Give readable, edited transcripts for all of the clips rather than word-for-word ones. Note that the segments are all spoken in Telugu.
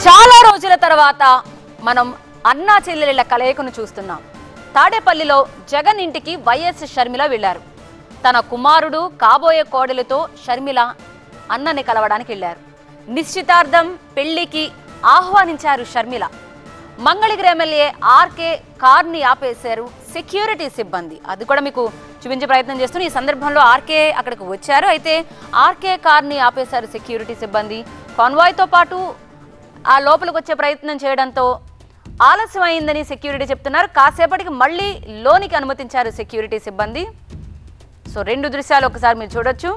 చాలా రోజుల తర్వాత మనం అన్నా చెల్లెళ్ళ కలయికను చూస్తున్నాం. తాడేపల్లిలో జగన్ ఇంటికి వైఎస్ షర్మిల వెళ్లారు. తన కుమారుడు కాబోయే కోడలితో షర్మిల అన్నని కలవడానికి వెళ్లారు. నిశ్చితార్థం పెళ్లికి ఆహ్వానించారు షర్మిల. మంగళగిరి ఎమ్మెల్యే ఆర్కే కార్ని ఆపేశారు సెక్యూరిటీ సిబ్బంది. అది కూడా మీకు చూపించే ప్రయత్నం చేస్తూ ఈ సందర్భంలో ఆర్కే అక్కడికి వచ్చారు. అయితే ఆర్కే కార్ని ఆపేశారు సెక్యూరిటీ సిబ్బంది. కాన్వాయ్తో పాటు ఆ లోపలికి వచ్చే ప్రయత్నం చేయడంతో ఆలస్యం అయిందని సెక్యూరిటీ చెప్తున్నారు. కాసేపటికి మళ్ళీ లోనికి అనుమతించారు సెక్యూరిటీ సిబ్బంది. సో రెండు దృశ్యాలు ఒకసారి మీరు చూడొచ్చు.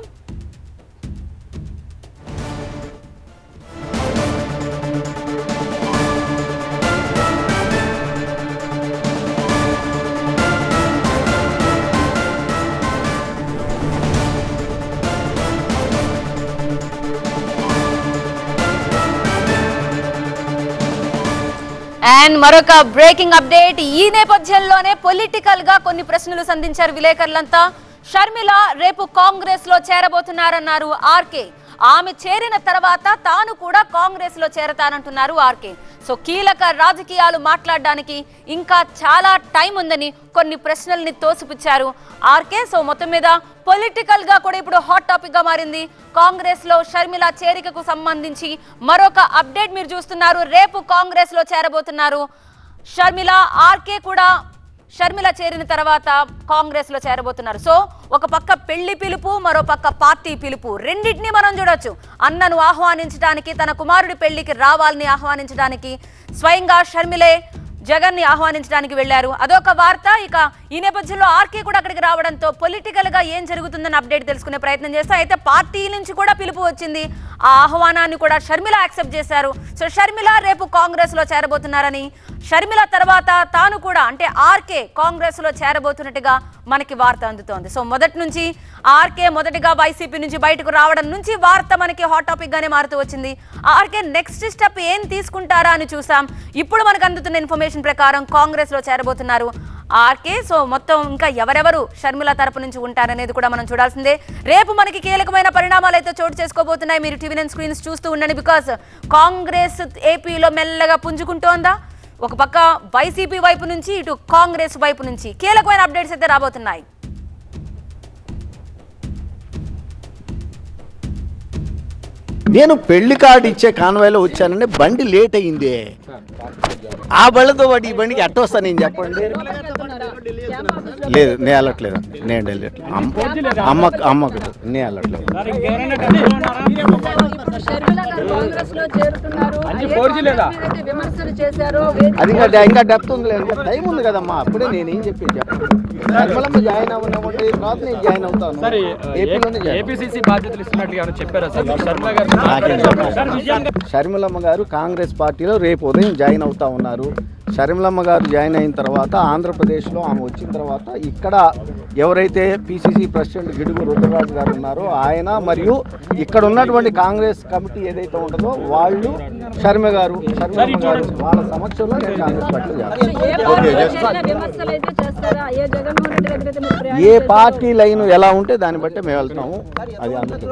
అండ్ మరొక బ్రేకింగ్ అప్డేట్. ఈ నేపథ్యంలోనే పొలిటికల్ గా కొన్ని ప్రశ్నలు సంధించారు విలేకరులంతా. షర్మిల రేపు కాంగ్రెస్ లో చేరబోతున్నారన్నారు ఆర్కే. ఆమె చేరిన తర్వాత తాను కూడా కాంగ్రెస్ లో చేరతానంటున్నారు ఆర్కే. సో కీలక రాజకీయాలు మాట్లాడడానికి ఇంకా చాలా టైం ఉందని కొన్ని ప్రశ్నల్ని తోసిపుచ్చారు ఆర్కే. సో మొత్తం మీద పొలిటికల్ గా కూడా ఇప్పుడు హాట్ టాపిక్ గా మారింది. కాంగ్రెస్ లో షర్మిల చేరికకు సంబంధించి మరొక అప్డేట్ మీరు చూస్తున్నారు. రేపు కాంగ్రెస్ లో చేరబోతున్నారు షర్మిల. ఆర్కే కూడా షర్మిల చేరిన తర్వాత కాంగ్రెస్ లో చేరబోతున్నారు. సో ఒక పక్క పెళ్లి పిలుపు, మరో పక్క పార్టీ పిలుపు, రెండింటినీ మనం చూడొచ్చు. అన్నను ఆహ్వానించడానికి, తన కుమారుడి పెళ్లికి రావాలని ఆహ్వానించడానికి స్వయంగా షర్మిలే జగన్ ని ఆహ్వానించడానికి వెళ్లారు. అదొక వార్త. ఇక ఈ నేపథ్యంలో ఆర్కే కూడా అక్కడికి రావడంతో పొలిటికల్ గా ఏం జరుగుతుందని అప్డేట్ తెలుసుకునే ప్రయత్నం చేస్తాం. అయితే పార్టీ నుంచి కూడా పిలుపు వచ్చింది. ఆ ఆహ్వానాన్ని కూడా షర్మిల యాక్సెప్ట్ చేశారు. సో షర్మిల రేపు కాంగ్రెస్ లో చేరబోతున్నారని, షర్మిల తర్వాత తాను కూడా అంటే ఆర్కే కాంగ్రెస్ లో చేరబోతున్నట్టుగా మనకి వార్త అందుతోంది. సో మొదటి నుంచి ఆర్కే మొదటిగా వైసీపీ నుంచి బయటకు రావడం నుంచి వార్త మనకి హాట్ టాపిక్ గానే మారుతూ వచ్చింది. ఆర్కే నెక్స్ట్ స్టెప్ ఏం తీసుకుంటారా అని చూసాం. ఇప్పుడు మనకు అందుతున్న ఇన్ఫర్మేషన్ ప్రకారం కాంగ్రెస్ లో చేరబోతున్నారు ఆర్కే. సో మొత్తం ఇంకా ఎవరెవరు షర్మిల తరపు నుంచి ఉంటారనేది కూడా మనం చూడాల్సిందే. రేపు మనకి కీలకమైన పరిణామాలు అయితే చోటు చేసుకోబోతున్నాయి. మీరు టీవీ నైన్ స్క్రీన్స్ చూస్తూ ఉండండి. బికాస్ కాంగ్రెస్ ఏపీలో మెల్లగా పుంజుకుంటోందా. ఒక పక్క వైసీపీ వైపు నుంచి, ఇటు కాంగ్రెస్ వైపు నుంచి కీలకమైన అప్డేట్స్ అయితే రాబోతున్నాయి. నేను పెళ్లి కార్డు ఇచ్చే కాన్వాయ్లో వచ్చానంటే బండి లేట్ అయింది. ఆ బళ్ళతో వాటి ఈ బండికి అట్ట వస్తాను నేను చెప్పండి. లేదు నేను వెళ్ళట్లేదు, నేను వెళ్ళట్లేదు. అమ్మకు నేను వెళ్ళట్లేదు. అది ఇంకా డెప్త్ ఉంది, టైం ఉంది కదమ్మా. అప్పుడే నేనేం చెప్పేది చెప్పండి. షర్మిలమ్మ జాయిన్ అవ్వనివ్వండి, తర్వాత నేను జాయిన్ అవుతాను. షర్మిలమ్మ గారు కాంగ్రెస్ పార్టీలో రేపు ఉదయం జాయిన్ అవుతా ఉన్నారు. షర్మిలమ్మ గారు జాయిన్ అయిన తర్వాత ఆంధ్రప్రదేశ్లో ఆమె వచ్చిన తర్వాత ఇక్కడ ఎవరైతే పిసిసి ప్రెసిడెంట్ గిడుగు రుద్రరాజు గారు ఉన్నారో ఆయన మరియు ఇక్కడ ఉన్నటువంటి కాంగ్రెస్ కమిటీ ఏదైతే ఉంటుందో వాళ్ళు షర్మిలమ్మ గారు వాళ్ళ సమక్షంలో నేను కాంగ్రెస్ పార్టీలో ఏ పార్టీ లైన్ ఎలా ఉంటే దాన్ని బట్టి మేము వెళ్తాము. అది అందుకే